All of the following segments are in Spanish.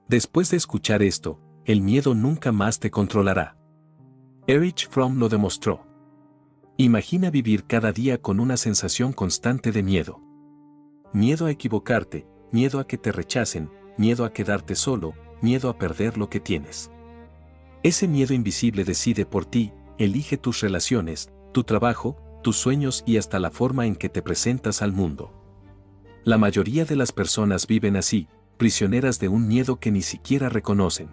Después de escuchar esto, el miedo nunca más te controlará. Erich Fromm lo demostró. Imagina vivir cada día con una sensación constante de miedo. Miedo a equivocarte, miedo a que te rechacen, miedo a quedarte solo, miedo a perder lo que tienes. Ese miedo invisible decide por ti, elige tus relaciones, tu trabajo, tus sueños y hasta la forma en que te presentas al mundo. La mayoría de las personas viven así, prisioneras de un miedo que ni siquiera reconocen.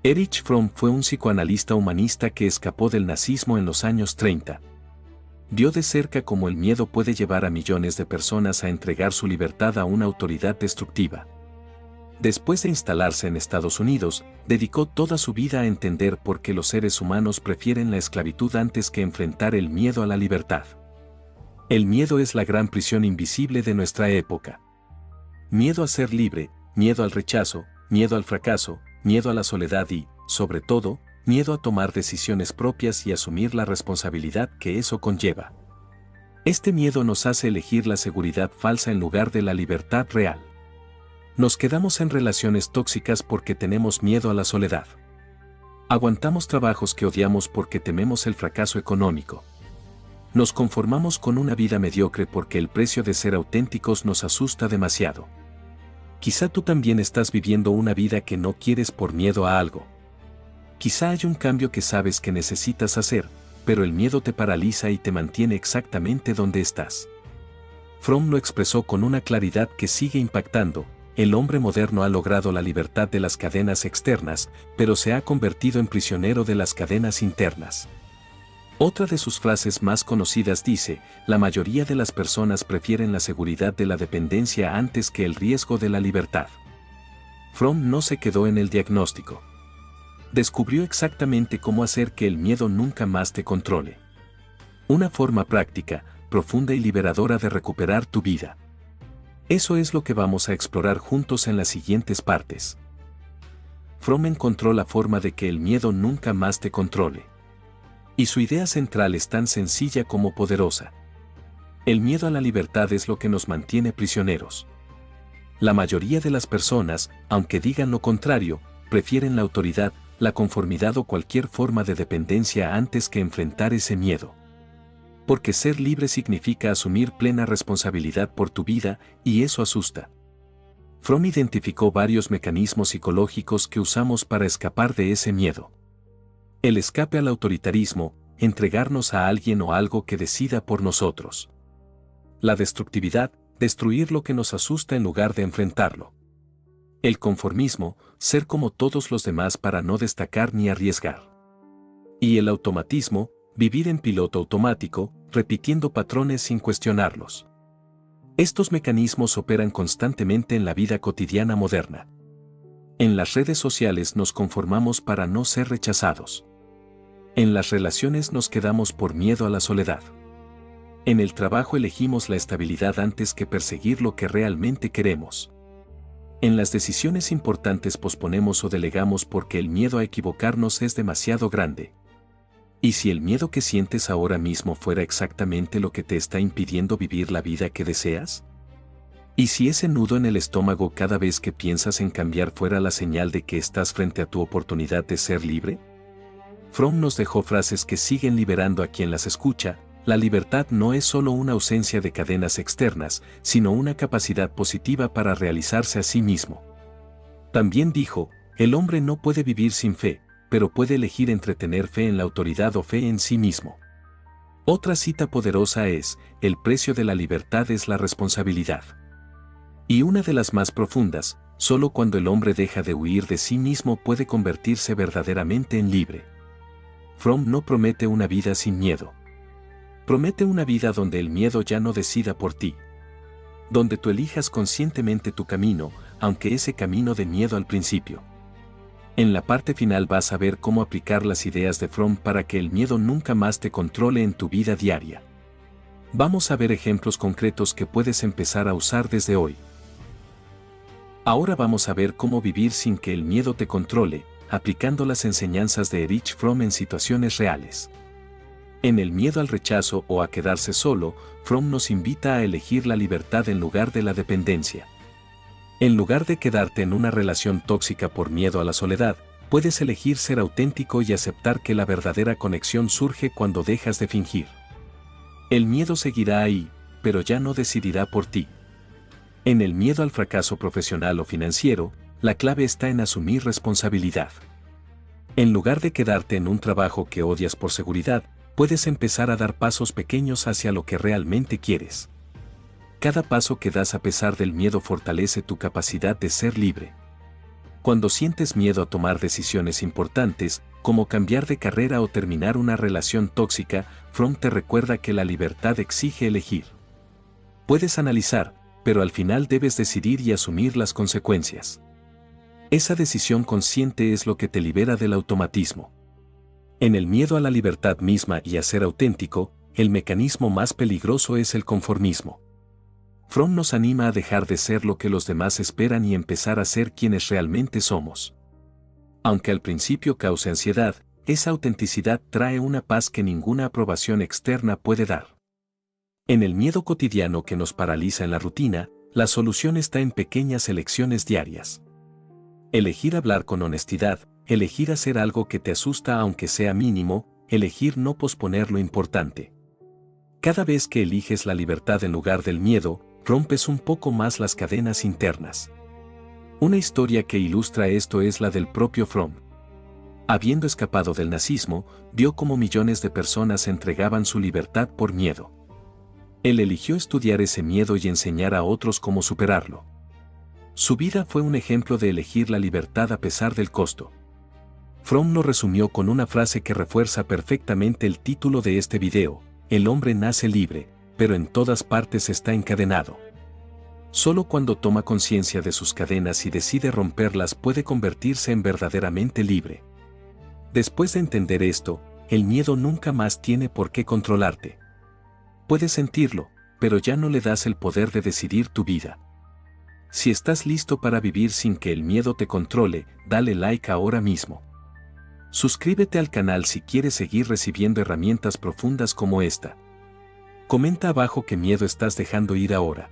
Erich Fromm fue un psicoanalista humanista que escapó del nazismo en los años 30. Vio de cerca cómo el miedo puede llevar a millones de personas a entregar su libertad a una autoridad destructiva. Después de instalarse en Estados Unidos, dedicó toda su vida a entender por qué los seres humanos prefieren la esclavitud antes que enfrentar el miedo a la libertad. El miedo es la gran prisión invisible de nuestra época. Miedo a ser libre, miedo al rechazo, miedo al fracaso, miedo a la soledad y, sobre todo, miedo a tomar decisiones propias y asumir la responsabilidad que eso conlleva. Este miedo nos hace elegir la seguridad falsa en lugar de la libertad real. Nos quedamos en relaciones tóxicas porque tenemos miedo a la soledad. Aguantamos trabajos que odiamos porque tememos el fracaso económico. Nos conformamos con una vida mediocre porque el precio de ser auténticos nos asusta demasiado. Quizá tú también estás viviendo una vida que no quieres por miedo a algo. Quizá hay un cambio que sabes que necesitas hacer, pero el miedo te paraliza y te mantiene exactamente donde estás. Fromm lo expresó con una claridad que sigue impactando. El hombre moderno ha logrado la libertad de las cadenas externas, pero se ha convertido en prisionero de las cadenas internas. Otra de sus frases más conocidas dice, la mayoría de las personas prefieren la seguridad de la dependencia antes que el riesgo de la libertad. Fromm no se quedó en el diagnóstico. Descubrió exactamente cómo hacer que el miedo nunca más te controle. Una forma práctica, profunda y liberadora de recuperar tu vida. Eso es lo que vamos a explorar juntos en las siguientes partes. Fromm encontró la forma de que el miedo nunca más te controle. Y su idea central es tan sencilla como poderosa. El miedo a la libertad es lo que nos mantiene prisioneros. La mayoría de las personas, aunque digan lo contrario, prefieren la autoridad, la conformidad o cualquier forma de dependencia antes que enfrentar ese miedo. Porque ser libre significa asumir plena responsabilidad por tu vida, y eso asusta. Fromm identificó varios mecanismos psicológicos que usamos para escapar de ese miedo. El escape al autoritarismo, entregarnos a alguien o algo que decida por nosotros. La destructividad, destruir lo que nos asusta en lugar de enfrentarlo. El conformismo, ser como todos los demás para no destacar ni arriesgar. Y el automatismo, vivir en piloto automático, repitiendo patrones sin cuestionarlos. Estos mecanismos operan constantemente en la vida cotidiana moderna. En las redes sociales nos conformamos para no ser rechazados. En las relaciones nos quedamos por miedo a la soledad. En el trabajo elegimos la estabilidad antes que perseguir lo que realmente queremos. En las decisiones importantes posponemos o delegamos porque el miedo a equivocarnos es demasiado grande. ¿Y si el miedo que sientes ahora mismo fuera exactamente lo que te está impidiendo vivir la vida que deseas? ¿Y si ese nudo en el estómago cada vez que piensas en cambiar fuera la señal de que estás frente a tu oportunidad de ser libre? Fromm nos dejó frases que siguen liberando a quien las escucha. La libertad no es solo una ausencia de cadenas externas, sino una capacidad positiva para realizarse a sí mismo. También dijo, el hombre no puede vivir sin fe, pero puede elegir entre tener fe en la autoridad o fe en sí mismo. Otra cita poderosa es, el precio de la libertad es la responsabilidad. Y una de las más profundas, solo cuando el hombre deja de huir de sí mismo puede convertirse verdaderamente en libre. Fromm no promete una vida sin miedo. Promete una vida donde el miedo ya no decida por ti. Donde tú elijas conscientemente tu camino, aunque ese camino dé miedo al principio. En la parte final vas a ver cómo aplicar las ideas de Fromm para que el miedo nunca más te controle en tu vida diaria. Vamos a ver ejemplos concretos que puedes empezar a usar desde hoy. Ahora vamos a ver cómo vivir sin que el miedo te controle, aplicando las enseñanzas de Erich Fromm en situaciones reales. En el miedo al rechazo o a quedarse solo, Fromm nos invita a elegir la libertad en lugar de la dependencia. En lugar de quedarte en una relación tóxica por miedo a la soledad, puedes elegir ser auténtico y aceptar que la verdadera conexión surge cuando dejas de fingir. El miedo seguirá ahí, pero ya no decidirá por ti. En el miedo al fracaso profesional o financiero, la clave está en asumir responsabilidad. En lugar de quedarte en un trabajo que odias por seguridad, puedes empezar a dar pasos pequeños hacia lo que realmente quieres. Cada paso que das a pesar del miedo fortalece tu capacidad de ser libre. Cuando sientes miedo a tomar decisiones importantes, como cambiar de carrera o terminar una relación tóxica, Fromm te recuerda que la libertad exige elegir. Puedes analizar, pero al final debes decidir y asumir las consecuencias. Esa decisión consciente es lo que te libera del automatismo. En el miedo a la libertad misma y a ser auténtico, el mecanismo más peligroso es el conformismo. Fromm nos anima a dejar de ser lo que los demás esperan y empezar a ser quienes realmente somos. Aunque al principio cause ansiedad, esa autenticidad trae una paz que ninguna aprobación externa puede dar. En el miedo cotidiano que nos paraliza en la rutina, la solución está en pequeñas elecciones diarias. Elegir hablar con honestidad, elegir hacer algo que te asusta aunque sea mínimo, elegir no posponer lo importante. Cada vez que eliges la libertad en lugar del miedo, rompes un poco más las cadenas internas. Una historia que ilustra esto es la del propio Fromm. Habiendo escapado del nazismo, vio cómo millones de personas entregaban su libertad por miedo. Él eligió estudiar ese miedo y enseñar a otros cómo superarlo. Su vida fue un ejemplo de elegir la libertad a pesar del costo. Fromm lo resumió con una frase que refuerza perfectamente el título de este video: el hombre nace libre, pero en todas partes está encadenado. Solo cuando toma conciencia de sus cadenas y decide romperlas puede convertirse en verdaderamente libre. Después de entender esto, el miedo nunca más tiene por qué controlarte. Puedes sentirlo, pero ya no le das el poder de decidir tu vida. Si estás listo para vivir sin que el miedo te controle, dale like ahora mismo. Suscríbete al canal si quieres seguir recibiendo herramientas profundas como esta. Comenta abajo qué miedo estás dejando ir ahora.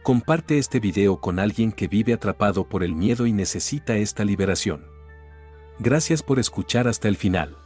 Comparte este video con alguien que vive atrapado por el miedo y necesita esta liberación. Gracias por escuchar hasta el final.